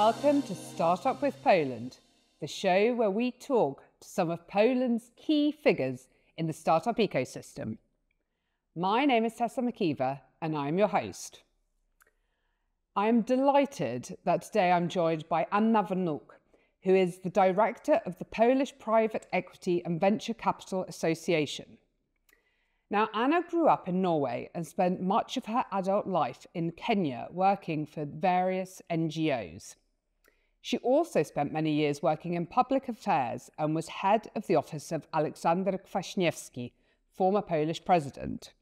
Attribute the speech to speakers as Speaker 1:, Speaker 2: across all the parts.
Speaker 1: Welcome to Startup with Poland, the show where we talk to some of Poland's key figures in the startup ecosystem. My name is Tessa McIver and I'm your host. I am delighted that today I'm joined by Anna Wnuk, who is the director of the Polish Private Equity and Venture Capital Association. Now, Anna grew up in Norway and spent much of her adult life in Kenya working for various NGOs. She also spent many years working in public affairs and was head of the office of Aleksander Kwasniewski, former Polish president.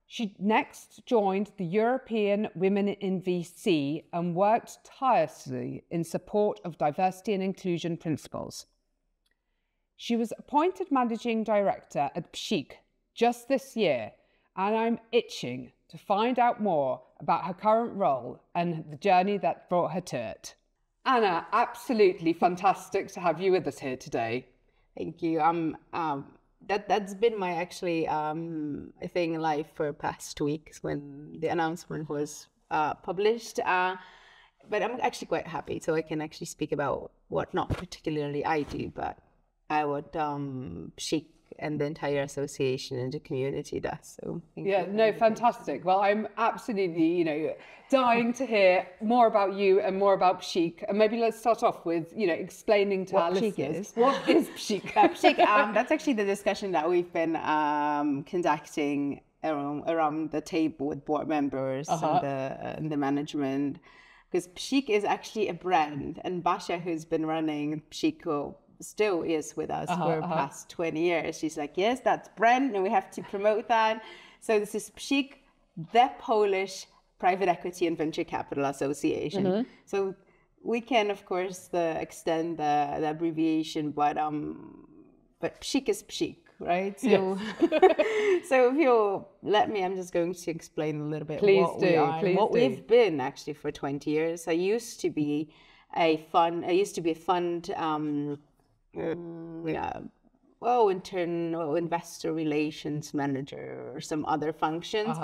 Speaker 1: She next joined the European Women in VC and worked tirelessly in support of diversity and inclusion principles. She was appointed managing director at PSIK just this year, and I'm itching to find out more about her current role and the journey that brought her to it. Anna, absolutely fantastic to have you with us here today.
Speaker 2: Thank you. That's been my thing in life for past 2 weeks when the announcement was published. But I'm actually quite happy, so I can actually speak about what not particularly I do, but what PSIK and the entire association and the community does. So
Speaker 1: fantastic. Well, I'm absolutely, dying to hear more about you and more about PSIK. And maybe let's start off with, explaining to our listeners. What is PSIK?
Speaker 2: PSIK, that's actually the discussion that we've been conducting around the table with board members and the management. Because PSIK is actually a brand, and Basia, who's been running PSIK, still is with us for the past 20 years. She's like, yes, that's brand, and we have to promote that. So this is PSIK, the Polish Private Equity and Venture Capital Association. So we can, of course, extend the abbreviation, but PSIK is PSIK, right? So, so if you'll let me, I'm just going to explain a little bit what we've been actually for 20 years. I used to be a fund investor relations manager or some other functions,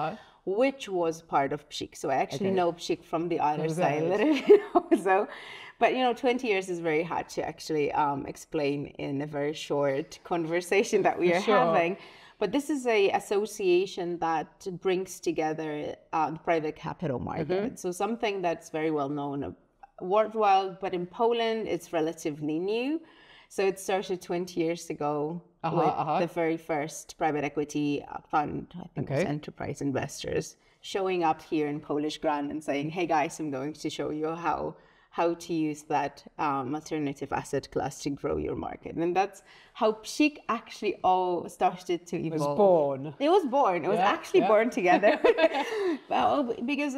Speaker 2: which was part of PSIK. So I actually know PSIK from the other side a little bit. So, but 20 years is very hard to actually explain in a very short conversation that we are having. But this is an association that brings together the private capital market. So something that's very well known worldwide, but in Poland, it's relatively new. So it started 20 years ago with the very first private equity fund, I think it was enterprise investors, showing up here in Polish ground and saying, hey guys, I'm going to show you how to use that alternative asset class to grow your market. And that's how PSIK actually all started to evolve. It was born. It was actually born together. Well, because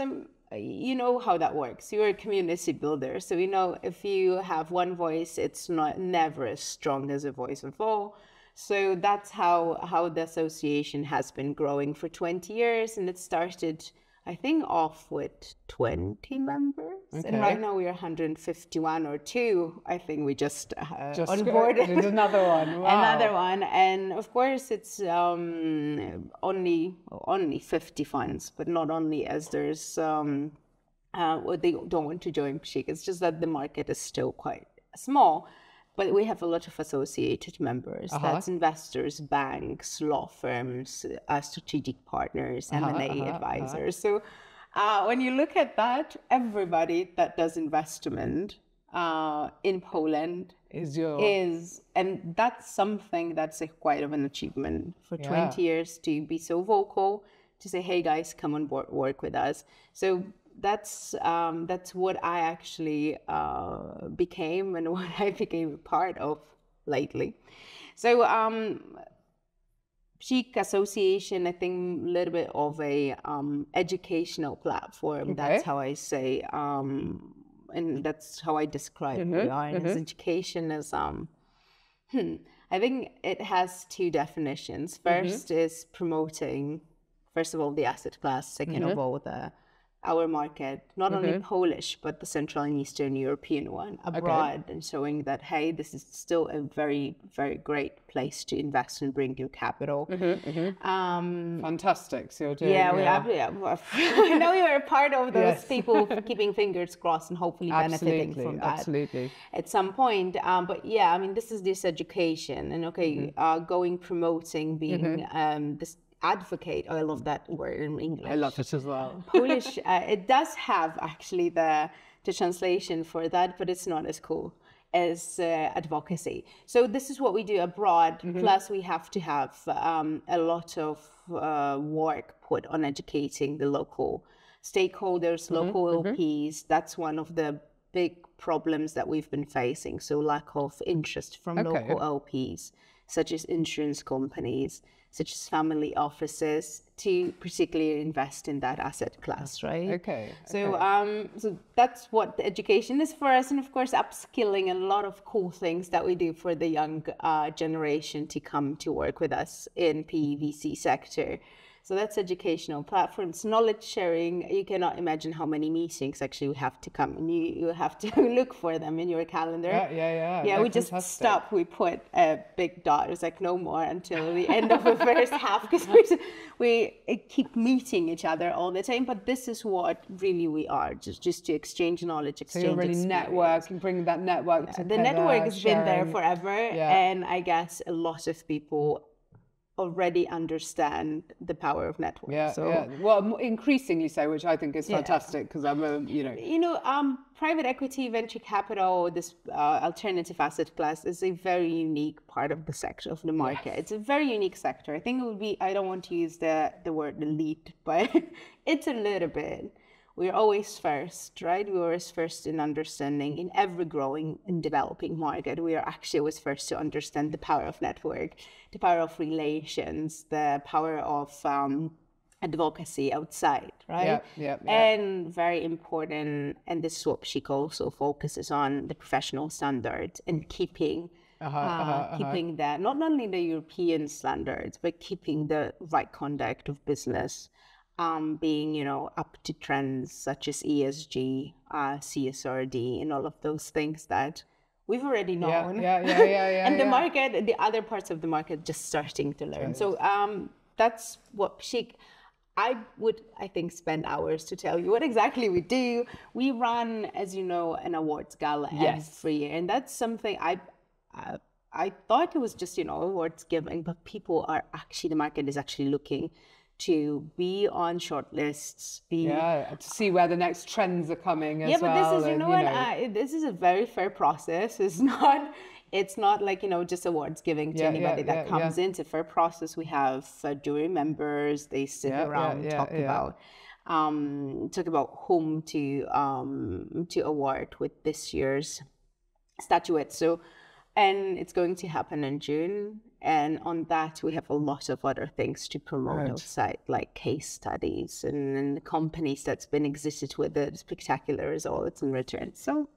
Speaker 2: you know how that works. You're a community builder. So, if you have one voice, it's never as strong as a voice of all. So that's how the association has been growing for 20 years. And it started, I think, off with 20 members. And right now we are 151 or 2. I think we just onboarded
Speaker 1: another one. Wow.
Speaker 2: Another one. And of course, it's only 50 funds, but not only as there's they don't want to join PSIK. It's just that the market is still quite small. But we have a lot of associated members. That's investors, banks, law firms, strategic partners, M&A advisors. So when you look at that, everybody that does investment in Poland is, and that's something that's quite of an achievement for 20 years to be so vocal, to say, hey guys, come on board, work with us. So that's what I actually became and what I became a part of lately. So PSIK Association, I think, a little bit of a educational platform. That's how I say, and that's how I describe who we are. And as education is, I think it has 2 definitions. First is promoting, first of all, the asset class. Second of all, the our market, not only Polish, but the Central and Eastern European one abroad, and showing that, hey, this is still a very, very great place to invest and bring new capital.
Speaker 1: Fantastic. So you're doing,
Speaker 2: I know you're a part of those people keeping fingers crossed and hopefully benefiting from that at some point. But yeah, I mean, this is this education and going, promoting, being this advocate. Oh, I love that word in English.
Speaker 1: I love it as well.
Speaker 2: Polish, it does have actually the translation for that, but it's not as cool as advocacy. So this is what we do abroad. Plus, we have to have a lot of work put on educating the local stakeholders, local LPs. That's one of the big problems that we've been facing. So lack of interest from local LPs, such as insurance companies, such as family offices, to particularly invest in that asset class, right? So that's what the education is for us, and of course upskilling, and a lot of cool things that we do for the young generation to come to work with us in PVC sector. So that's educational platforms, knowledge sharing. You cannot imagine how many meetings actually we have to come, and you have to look for them in your calendar. Yeah, we just stop. We put a big dot. It's like no more until the end of the first half, because we keep meeting each other all the time. But this is what really we are, just to exchange knowledge, exchange
Speaker 1: So you're really networking, bringing that network together.
Speaker 2: The network has been there forever, and I guess a lot of people already understand the power of networks.
Speaker 1: Well, increasingly so, which I think is fantastic, because I'm
Speaker 2: private equity, venture capital, this alternative asset class is a very unique part of the sector of the market. It's a very unique sector. I think it would be, I don't want to use the word elite, but it's a little bit. We're always first, right? We're always first in understanding. In every growing and developing market, we are actually always first to understand the power of network, the power of relations, the power of advocacy outside, right? And very important, and this is what PSIK also focuses on, the professional standards and keeping that, not only the European standards, but keeping the right conduct of business. Being, up to trends such as ESG, CSRD, and all of those things that we've already known. And the market, the other parts of the market, just starting to learn. So that's what PSIK. I would, I think, spend hours to tell you what exactly we do. We run, as you know, an awards gala every year, and that's something I thought it was just awards giving, but people are actually, the market is actually looking to be on shortlists,
Speaker 1: to see where the next trends are coming as well.
Speaker 2: Yeah, but this is, this is a very fair process. It's not like, just awards giving to anybody that comes in. It's a fair process. We have jury members. They sit around, talk about whom to award with this year's statuette. So, and it's going to happen in June. And on that, we have a lot of other things to promote outside, like case studies and companies that's been existed with the spectacular results in return. So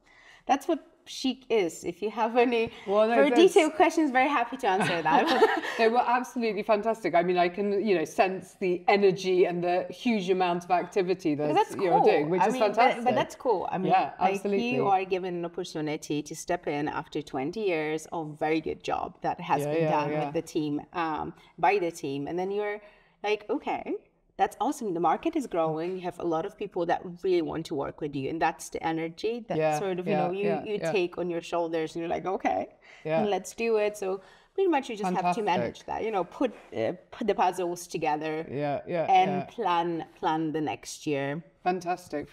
Speaker 2: that's what PSIK is. If you have any very detailed questions, very happy to answer that.
Speaker 1: They were absolutely fantastic. I mean, I can, sense the energy and the huge amount of activity that you're doing, which is fantastic.
Speaker 2: But that's cool. I mean,
Speaker 1: absolutely.
Speaker 2: You are given an opportunity to step in after 20 years of very good job that has been done with the team, by the team. And then you're like, okay, that's awesome. The market is growing. You have a lot of people that really want to work with you. And that's the energy that sort of, you take on your shoulders, and you're like, okay, let's do it. So pretty much you just have to manage that, put the puzzles together and plan the next year.
Speaker 1: Fantastic.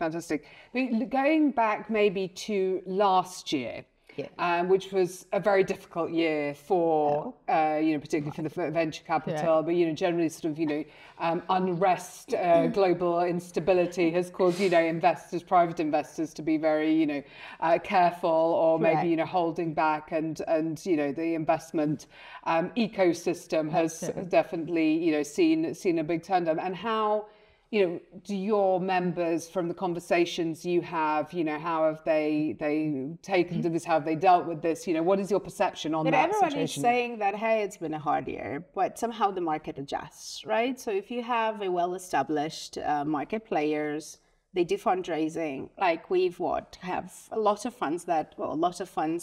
Speaker 1: Going back maybe to last year, which was a very difficult year for, particularly for the venture capital, but, generally sort of, unrest, global instability has caused, investors, private investors to be very, careful, or maybe, holding back, and the investment ecosystem has definitely, seen a big turndown. And how, do your members, from the conversations you have, how have they taken to this? How have they dealt with this? What is your perception on that
Speaker 2: everyone
Speaker 1: situation?
Speaker 2: Is saying that, hey, it's been a hard year, but somehow the market adjusts, right? So if you have a well-established market players, they do fundraising. Like have a lot of funds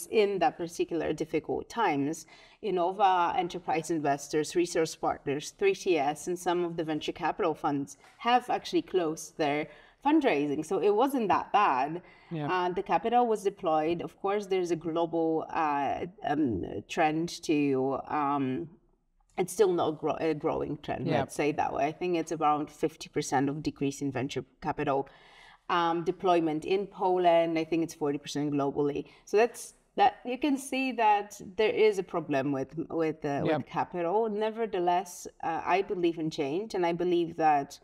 Speaker 2: in that particular difficult times. Innova, enterprise investors, resource partners, 3TS, and some of the venture capital funds have actually closed their fundraising. So it wasn't that bad. Yeah. The capital was deployed. Of course, there's a global trend to, it's still not a growing trend, let's say that way. I think it's around 50% of decrease in venture capital deployment in Poland. I think it's 40% globally. So that you can see that there is a problem with capital. Nevertheless, I believe in change, and I believe that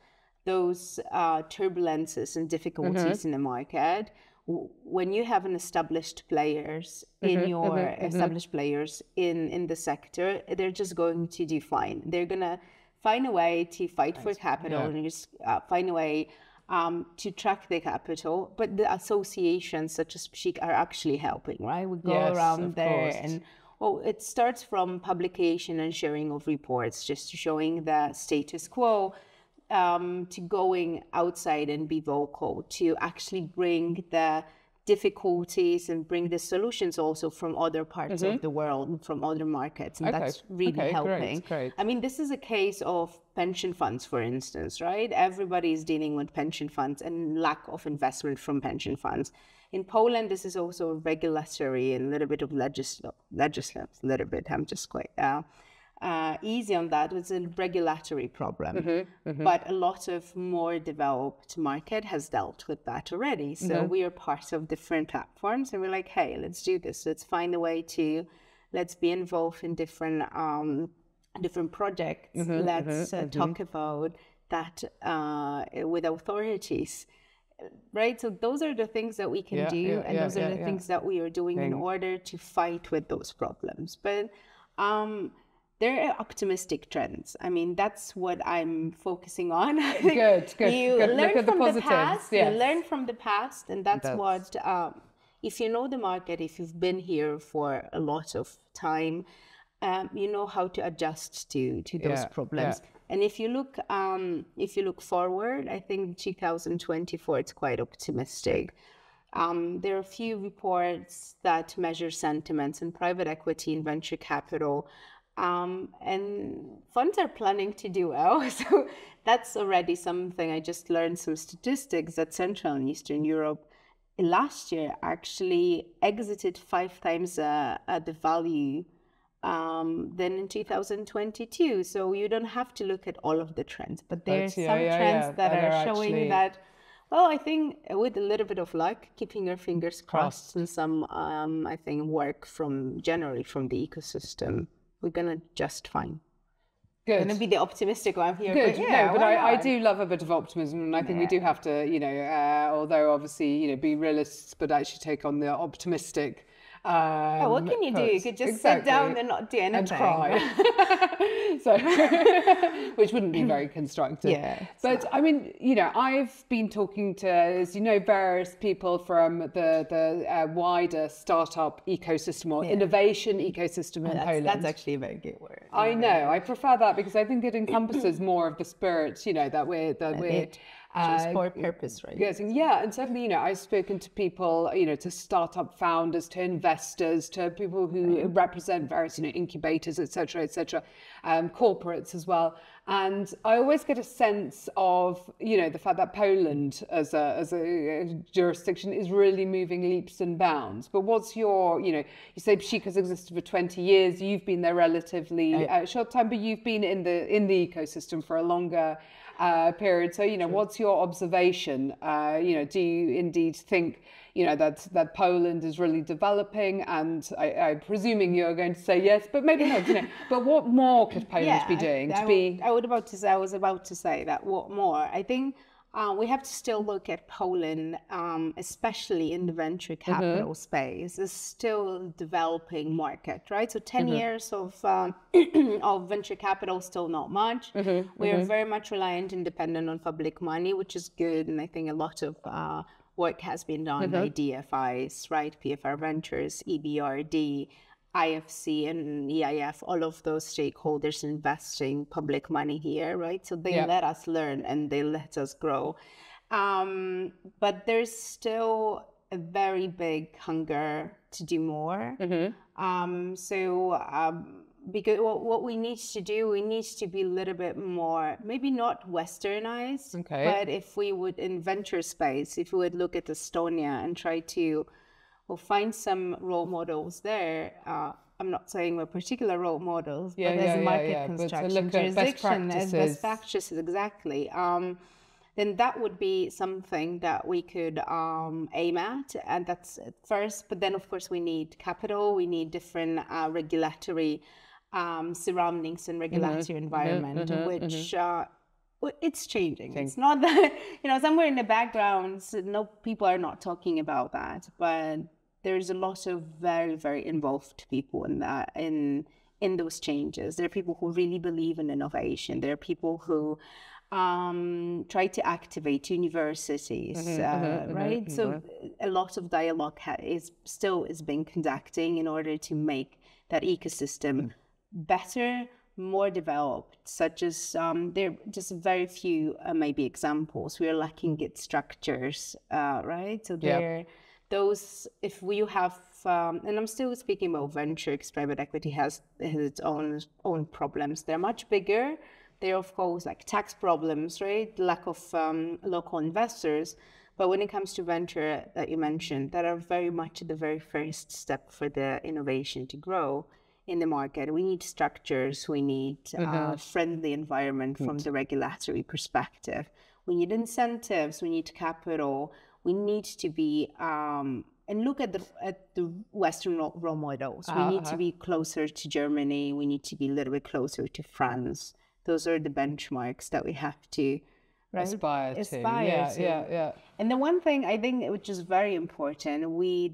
Speaker 2: those turbulences and difficulties in the market, when you have an established players in the sector, they're just going to do fine. They're gonna find a way to fight for capital and just find a way to track the capital. But the associations such as PSIK are actually helping, right? We go around there and it starts from publication and sharing of reports, just to showing the status quo, to going outside and be vocal, to actually bring the difficulties and bring the solutions also from other parts of the world and from other markets. And that's really helping. Great. I mean, this is a case of pension funds, for instance, right? Everybody is dealing with pension funds and lack of investment from pension funds. In Poland, this is also regulatory and a little bit of legislative, a little bit. I'm just quite easy on that. It's a regulatory problem. But a lot of more developed market has dealt with that already. So we are part of different platforms, and we're like, hey, let's do this. Let's find a way to, let's be involved in different projects. Let's talk about that with authorities. Right, so those are the things that we can do, and those are the things that we are doing in order to fight with those problems. But there are optimistic trends. I mean, that's what I'm focusing on.
Speaker 1: Good.
Speaker 2: You learn from the past. You learn from the past, and that's what. If you know the market, if you've been here for a lot of time, you know how to adjust to those problems. And if you look forward, I think 2024 it's quite optimistic. There are a few reports that measure sentiments in private equity and venture capital, and funds are planning to do well. So that's already something. I just learned some statistics that Central and Eastern Europe last year actually exited 5 times the value than in 2022. So you don't have to look at all of the trends, but there's some trends that are showing that, well, I think with a little bit of luck, keeping your fingers crossed, and some, I think, work generally from the ecosystem, we're going to just fine.
Speaker 1: Good.
Speaker 2: I'm going to be the optimistic one here.
Speaker 1: Good. But I do love a bit of optimism, and I think we do have to, although obviously, be realists, but actually take on the optimistic.
Speaker 2: What can you do? You could just sit down and not do anything.
Speaker 1: And cry. So, which wouldn't be very constructive. But I mean, I've been talking to, as you know, various people from the wider startup ecosystem or innovation ecosystem in Poland.
Speaker 2: That's actually a very good word.
Speaker 1: I know. I prefer that because I think it encompasses more of the spirit, that we're
Speaker 2: for purpose, right?
Speaker 1: Yes, and certainly, I've spoken to people, to startup founders, to investors, to people who represent various, incubators, etc., corporates as well. And I always get a sense of, the fact that Poland as a jurisdiction is really moving leaps and bounds. But what's your, you say PSIK has existed for 20 years. You've been there relatively short time, but you've been in the ecosystem for a longer period. So, what's your observation? Do you indeed think, that Poland is really developing? And I'm presuming you're going to say yes, but maybe not. But what more could Poland be doing
Speaker 2: I was about to say that. What more? I think we have to still look at Poland, especially in the venture capital space, is still a developing market, right? So 10 years of venture capital, still not much. We are very much reliant and dependent on public money, which is good. And I think a lot of work has been done by DFIs, right? PFR Ventures, EBRD, IFC and EIF, all of those stakeholders investing public money here, right? So they let us learn and they let us grow. But there's still a very big hunger to do more. Because what we need to do, we need to be a little bit more, maybe not westernized, but if we would, in venture space, if we would look at Estonia and try to find some role models there. I'm not saying we're particular role models, but as market construction, jurisdiction, as best practices, exactly. Then that would be something that we could aim at, and that's at first. But then, of course, we need capital, we need different regulatory surroundings and regulatory environment, which it's changing. It's not that, somewhere in the background, no people are not talking about that, but there's a lot of very, very involved people in that, in those changes. There are people who really believe in innovation. There are people who try to activate universities, right? So a lot of dialogue is being conducting in order to make that ecosystem better, more developed, such as there are just very few maybe examples. We are lacking good structures, right? So those, if we have, and I'm still speaking about venture, because private equity has its own problems. They're much bigger. There are, of course, like tax problems, right? Lack of local investors. But when it comes to venture that you mentioned, that are very much the very first step for the innovation to grow in the market. We need structures. We need friendly environment from the regulatory perspective. We need incentives. We need capital. We need to be and look at the Western role models. We need to be closer to Germany. We need to be a little bit closer to France. Those are the benchmarks that we have to
Speaker 1: aspire to.
Speaker 2: And the one thing I think which is very important,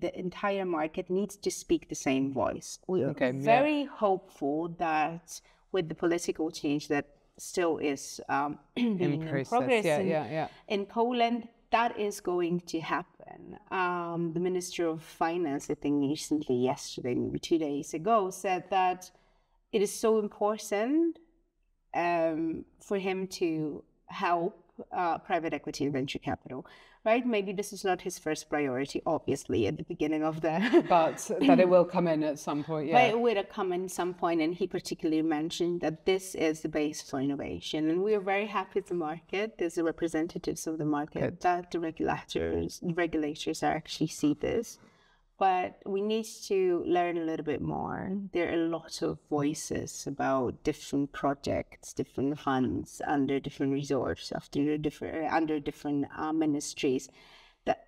Speaker 2: the entire market needs to speak the same voice. We are very hopeful that with the political change that still is in progress in Poland, that is going to happen. The Minister of Finance, I think recently, yesterday, maybe 2 days ago, said that it is so important for him to help private equity and venture capital, right? Maybe this is not his first priority, obviously, at the beginning of the...
Speaker 1: But that it will come in at some point,
Speaker 2: But it will come in some point, and he particularly mentioned that this is the base for innovation. And we are very happy as a market, as the representatives of the market, that the regulators actually see this. But we need to learn a little bit more. There are a lot of voices about different projects, different funds, under different resorts, under different ministries. That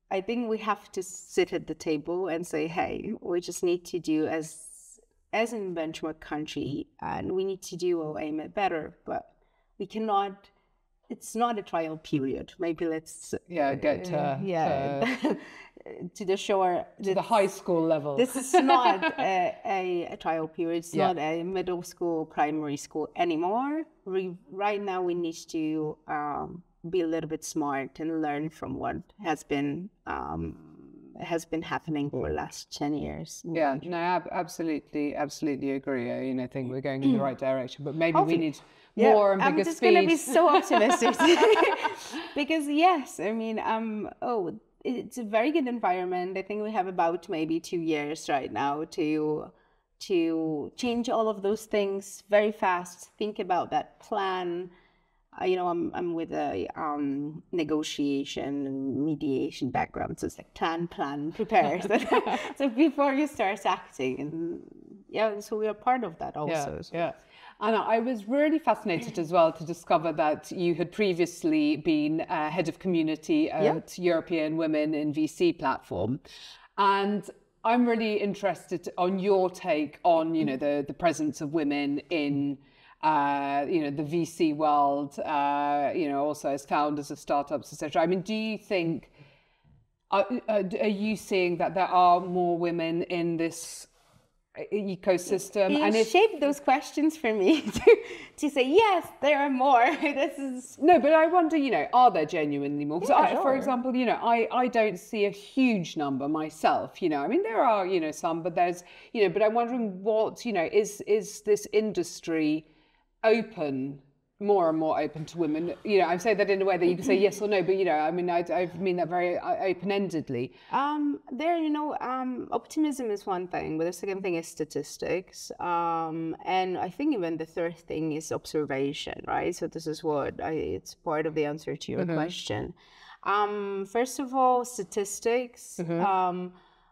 Speaker 2: I think we have to sit at the table and say, hey, we just need to do as in benchmark country, and we need to do or aim it better, but we cannot. It's not a trial period. Maybe let's
Speaker 1: get
Speaker 2: to the shore,
Speaker 1: to the high school level.
Speaker 2: This is not a trial period. It's not a middle school, primary school anymore. Right now, we need to be a little bit smart and learn from what has been happening for the last 10 years.
Speaker 1: Yeah, no, absolutely agree. I think we're going in the right direction, but maybe we need more and bigger speed.
Speaker 2: I'm just going to be so optimistic because yes, I mean, it's a very good environment. I think we have about maybe 2 years right now to change all of those things very fast. Think about that plan. I'm with a negotiation and mediation background, so it's like plan, prepare. So before you start acting, and so we are part of that also.
Speaker 1: Yeah. Anna, I was really fascinated as well to discover that you had previously been head of community at European Women in VC platform. And I'm really interested on your take on, the presence of women in, the VC world, also as founders of startups, etc. I mean, do you think, are you seeing that there are more women in this ecosystem?
Speaker 2: You shape those questions for me to say yes, there are more.
Speaker 1: No, but I wonder, are there genuinely more? Because for example, I don't see a huge number myself. I mean, there are some, but there's but I'm wondering what is this industry open more and more open to women? You know, I say that in a way that you can say yes or no, but, you know, I mean, I mean that very open-endedly.
Speaker 2: Optimism is one thing, but the second thing is statistics. And I think even the third thing is observation, right? So this is it's part of the answer to your question. First of all, statistics.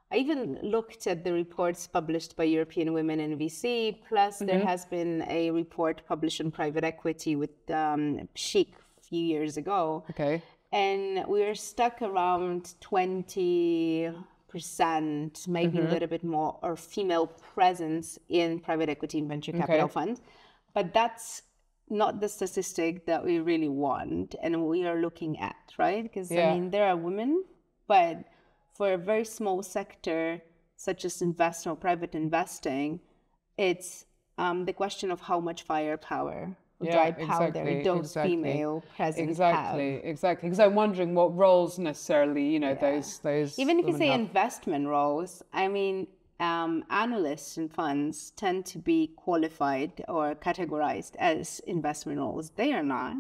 Speaker 2: I even looked at the reports published by European Women in VC, plus there has been a report published on private equity with PSIK a few years ago.
Speaker 1: Okay.
Speaker 2: And we were stuck around 20%, maybe a little bit more, or female presence in private equity and venture capital funds. But that's not the statistic that we really want and we are looking at, right? Because, I mean, there are women, but for a very small sector, such as private investing, it's the question of how much firepower, dry powder those female presence have.
Speaker 1: Exactly. Because I'm wondering what roles necessarily, you know, those.
Speaker 2: Even if you say investment roles, I mean, analysts and funds tend to be qualified or categorized as investment roles. They are not.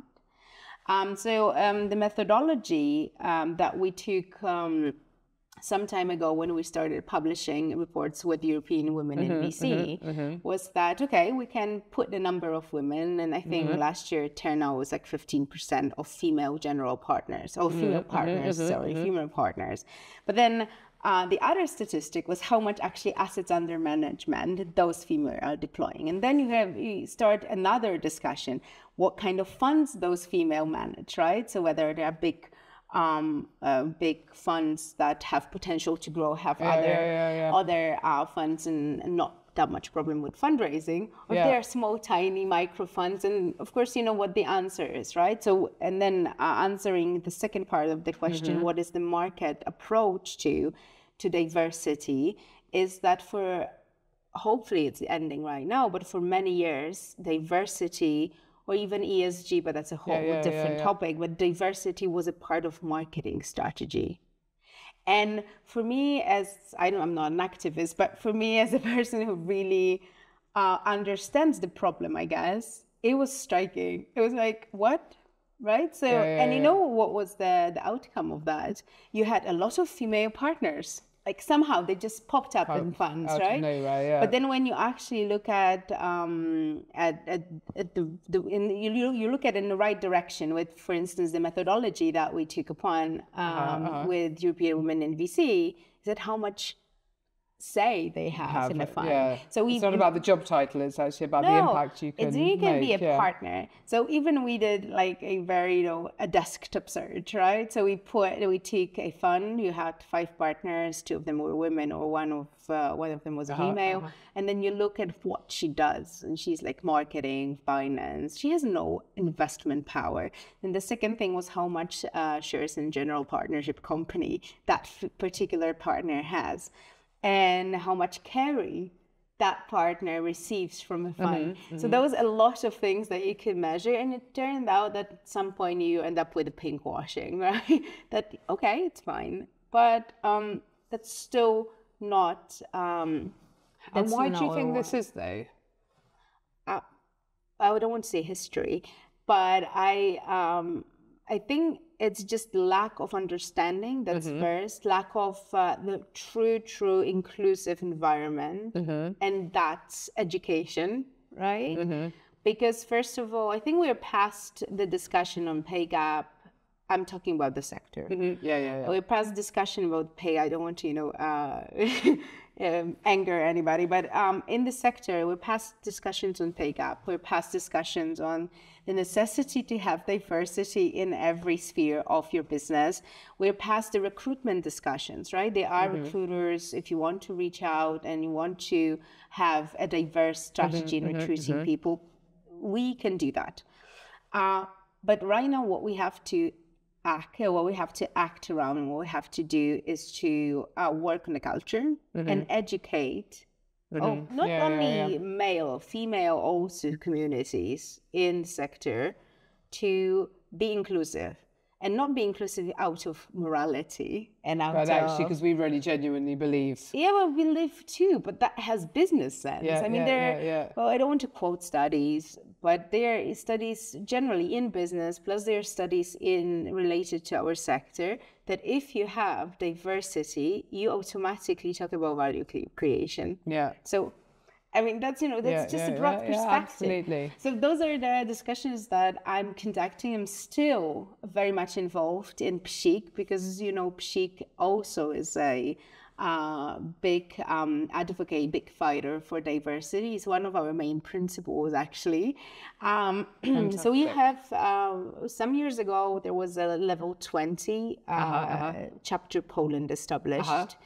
Speaker 2: So the methodology that we took some time ago when we started publishing reports with European Women in VC was that, okay, we can put the number of women, and I think last year turnout was like 15% of female general partners, or female partners, female partners. But then the other statistic was how much actually assets under management those females are deploying. And then you start another discussion, what kind of funds those female manage, right? So whether they are big funds that have potential to grow, have other funds and not that much problem with fundraising, or if they are small, tiny micro funds. And of course, you know what the answer is, right? So, and then answering the second part of the question, what is the market approach to diversity, is that hopefully it's ending right now, but for many years, diversity, or even ESG, but that's a whole different topic. But diversity was a part of marketing strategy. And for me, I'm not an activist, but for me as a person who really understands the problem, I guess, it was striking. It was like, what? Right? So, and you know what was the outcome of that? You had a lot of female partners. Like somehow they just popped up in funds, right? But then when you actually look at you look at it in the right direction with, for instance, the methodology that we took upon with European Women in VC, is that how much say they have in the fund.
Speaker 1: So it's not about the job title, it's actually about the impact you can make.
Speaker 2: You can be a partner. So even we did like a very, a desktop search, right? So we took a fund, you had 5 partners, 2 of them were women, or one of them was a female. And then you look at what she does, and she's like marketing, finance. She has no investment power. And the second thing was how much shares in general partnership company that particular partner has, and how much carry that partner receives from a fund. So there was a lot of things that you could measure, and it turned out that at some point you end up with a pink washing, right? That, okay, it's fine, but that's still not...
Speaker 1: and why do you think this is, though?
Speaker 2: I don't want to say history, but I think it's just lack of understanding. That's first, lack of the true inclusive environment, and that's education, right? Because first of all, I think we're past the discussion on pay gap. I'm talking about the sector. We're past discussion about pay. I don't want to, anger anybody, but in the sector, we're past discussions on pay gap. We're past discussions on the necessity to have diversity in every sphere of your business. We're past the recruitment discussions, right? There are recruiters, if you want to reach out and you want to have a diverse strategy in recruiting people, we can do that. But right now, what we have to act around, and what we have to do is to work on the culture and educate not only male, female, also communities in the sector to be inclusive, and not be inclusive out of morality and out of...
Speaker 1: actually, because we really genuinely believe.
Speaker 2: Yeah, well, we live too, but that has business sense. I mean, well, I don't want to quote studies, but there are studies generally in business, plus there are studies related to our sector, that if you have diversity, you automatically talk about value creation.
Speaker 1: Yeah.
Speaker 2: So, I mean, that's, that's just a broad perspective.
Speaker 1: Absolutely.
Speaker 2: So those are the discussions that I'm conducting. I'm still very much involved in PSIK because, PSIK also is a big advocate, big fighter for diversity. It's one of our main principles, actually. So we have, some years ago, there was a level 20 chapter Poland established.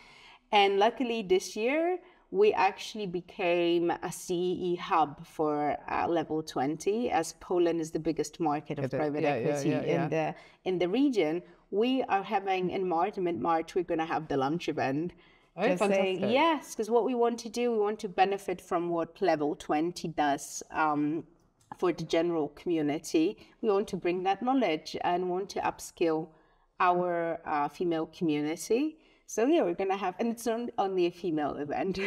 Speaker 2: And luckily this year, we actually became a CEE hub for level 20, as Poland is the biggest market of private equity in the region. We are having in mid-March, we're going to have the lunch event.
Speaker 1: Oh, just fantastic.
Speaker 2: Saying, yes, because what we want to do, we want to benefit from what level 20 does for the general community. We want to bring that knowledge and want to upskill our female community. So yeah, we're going to have, and it's not only a female event.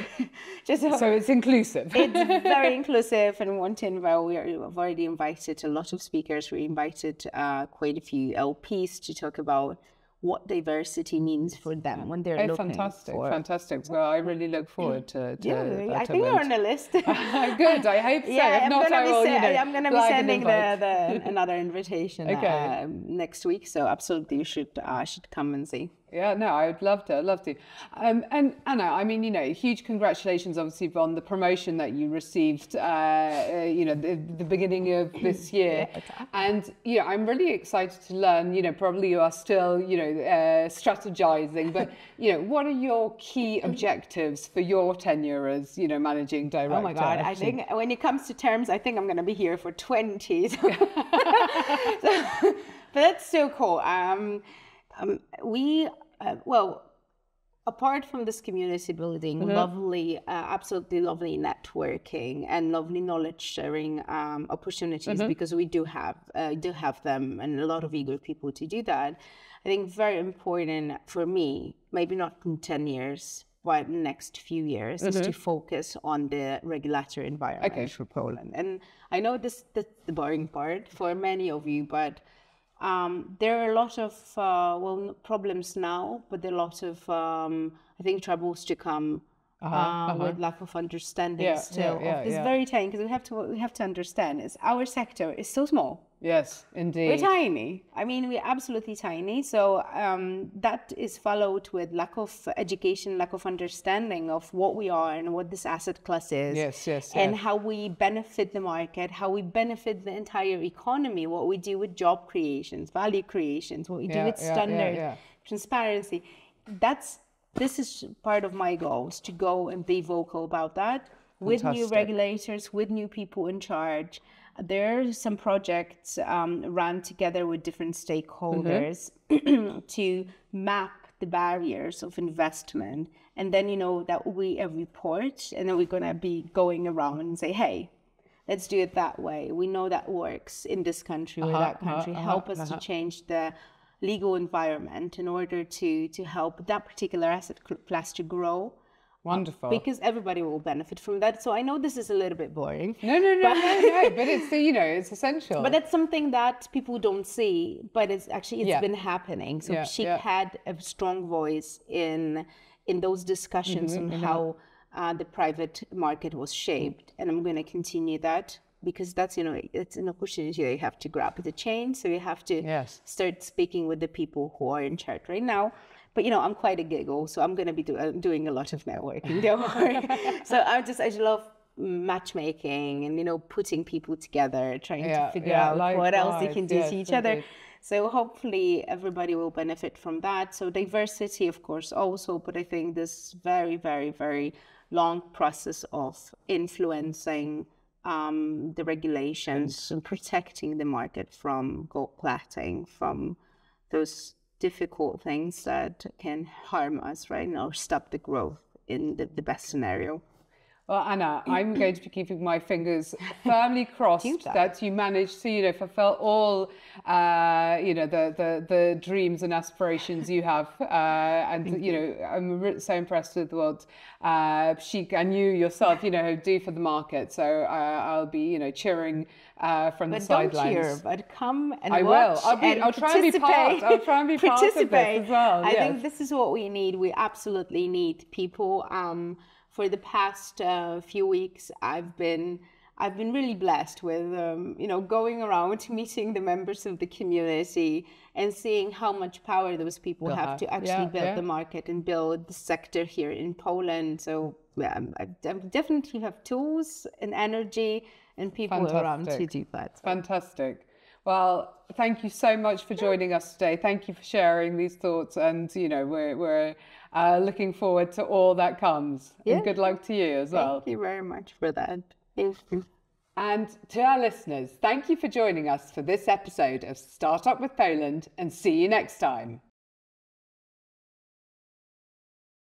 Speaker 1: So it's inclusive.
Speaker 2: It's very inclusive, and we want to invite, we've already invited a lot of speakers. We invited quite a few LPs to talk about what diversity means for them when they're looking for.
Speaker 1: Fantastic. Well, I really look forward to that
Speaker 2: I think we're on the list.
Speaker 1: Good, I hope so.
Speaker 2: Yeah,
Speaker 1: if not,
Speaker 2: I'm going to be sending another invitation next week. So absolutely, you should come and see.
Speaker 1: Yeah, no, I would love to. And Anna, I mean, huge congratulations, obviously, on the promotion that you received, the beginning of this year. And, I'm really excited to learn, probably you are still, strategizing, but, what are your key objectives for your tenure as, managing director?
Speaker 2: Oh my God, I think when it comes to terms, I think I'm going to be here for 20. But that's so cool. Apart from this community building, absolutely lovely networking and lovely knowledge sharing opportunities, because we do have them, and a lot of eager people to do that. I think very important for me, maybe not in 10 years, but in the next few years, is to focus on the regulatory environment for Poland. And I know that's the boring part for many of you, but there are a lot of, problems now, but there are a lot of, I think, troubles to come with lack of understanding still. It's very tiny, because we have to understand is our sector is so small.
Speaker 1: Yes, indeed.
Speaker 2: We're tiny. I mean, we're absolutely tiny. So that is followed with lack of education, lack of understanding of what we are and what this asset class is.
Speaker 1: Yes.
Speaker 2: And how we benefit the market, how we benefit the entire economy, what we do with job creations, value creations, what we do with standard transparency. This is part of my goals, to go and be vocal about that with new regulators, with new people in charge. There are some projects run together with different stakeholders to map the barriers of investment. And then, that will be a report, and then we're going to be going around and say, hey, let's do it that way. We know that works in this country or that country. Help us to change the legal environment in order to help that particular asset class to grow.
Speaker 1: Wonderful.
Speaker 2: Because everybody will benefit from that. So I know this is a little bit boring.
Speaker 1: No, but it's, it's essential.
Speaker 2: But that's something that people don't see, but it's been happening. So PSIK had a strong voice in those discussions on how the private market was shaped. And I'm going to continue that, because that's, it's an opportunity you have to grab the change. So you have to start speaking with the people who are in charge right now. But, I'm quite a giggle, so I'm going to be doing a lot of networking, don't worry. So I love matchmaking and, putting people together, trying to figure out what else they can do to each other. So hopefully everybody will benefit from that. So diversity, of course, also, but I think this very, very, very long process of influencing the regulations and protecting the market from gold plating, from those difficult things that can harm us right now, stop the growth in the best scenario.
Speaker 1: Well, Anna, I'm going to be keeping my fingers firmly crossed that you manage to, you know, fulfill all, you know, the dreams and aspirations you have. And, you know, I'm so impressed with what PSIK and you yourself, you know, do for the market. So I'll be, you know, cheering from the sidelines.
Speaker 2: Don't cheer, but come and
Speaker 1: I
Speaker 2: watch.
Speaker 1: I'll try and be part. I'll try and be part of this as well.
Speaker 2: I think this is what we need. We absolutely need people. For the past few weeks, I've been really blessed with you know, going around meeting the members of the community and seeing how much power those people have to actually build the market and build the sector here in Poland. So I definitely have tools and energy and people around to do that. So.
Speaker 1: Fantastic. Well, thank you so much for joining us today. Thank you for sharing these thoughts, and you know, we're looking forward to all that comes. Yeah. And good luck to you as well.
Speaker 2: Thank you very much for that. Thank you.
Speaker 1: And to our listeners, thank you for joining us for this episode of Startup with Poland, and see you next time.